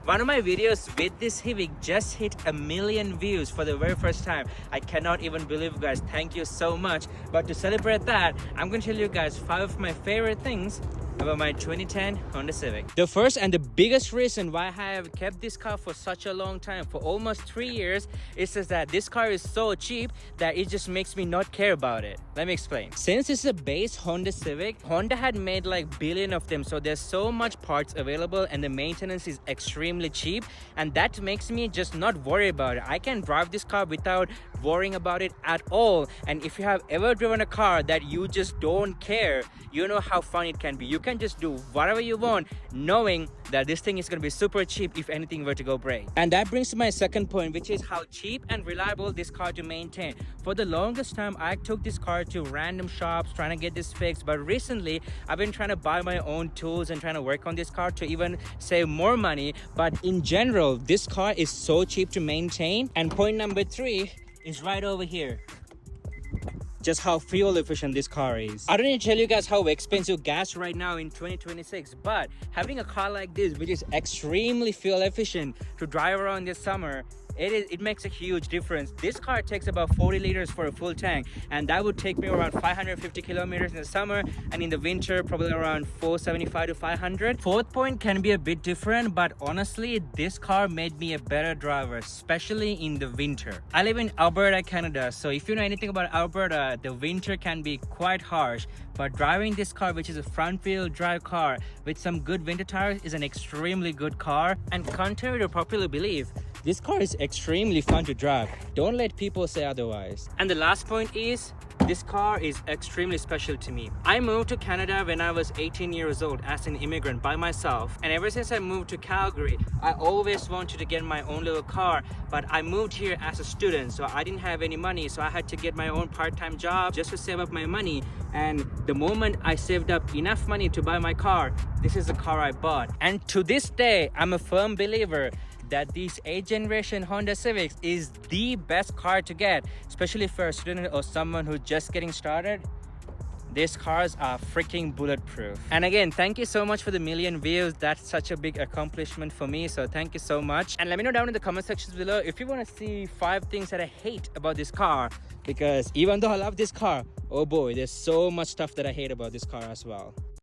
One of my videos with this Civic just hit 1 million views for the very first time. I cannot even believe, guys. Thank you so much. But to celebrate that, I'm going to tell you guys 5 of my favorite things about my 2010 Honda Civic. The first and the biggest reason why I have kept this car for such a long time, for almost 3 years, is just that this car is so cheap that it just makes me not care about it. Let me explain. Since it's a base Honda Civic, Honda had made like billion of them, so there's so much parts available and the maintenance is extremely cheap, and that makes me just not worry about it. I can drive this car without worrying about it at all. And if you have ever driven a car that you just don't care, you know how fun it can be. You can just do whatever you want, knowing that this thing is going to be super cheap if anything were to go break. And that brings to my second point, which is how cheap and reliable this car to maintain. For the longest time, I took this car to random shops trying to get this fixed, but recently I've been trying to buy my own tools and trying to work on this car to even save more money. But in general, this car is so cheap to maintain. And point number 3 is right over here. Just how fuel efficient this car is. I don't need to tell you guys how expensive gas right now in 2026, but having a car like this, which is extremely fuel efficient to drive around this summer, it makes a huge difference. This car takes about 40 liters for a full tank, and that would take me around 550 kilometers in the summer, and in the winter probably around 475 to 500. Fourth point can be a bit different, but honestly this car made me a better driver, especially in the winter. I live in Alberta, Canada, so if you know anything about Alberta, the winter can be quite harsh, but driving this car, which is a front wheel drive car with some good winter tires, is an extremely good car. And contrary to popular belief, this car is extremely fun to drive. Don't let people say otherwise. And the last point is, this car is extremely special to me. I moved to Canada when I was 18 years old as an immigrant by myself. And ever since I moved to Calgary, I always wanted to get my own little car. But I moved here as a student, so I didn't have any money. So I had to get my own part-time job just to save up my money. And the moment I saved up enough money to buy my car, this is the car I bought. And to this day, I'm a firm believer that this 8th generation Honda Civic is the best car to get, especially for a student or someone who's just getting started. These cars are freaking bulletproof. And again, thank you so much for the 1 million views. That's such a big accomplishment for me, so thank you so much. And let me know down in the comment sections below if you want to see 5 things that I hate about this car, because even though I love this car, oh boy, there's so much stuff that I hate about this car as well.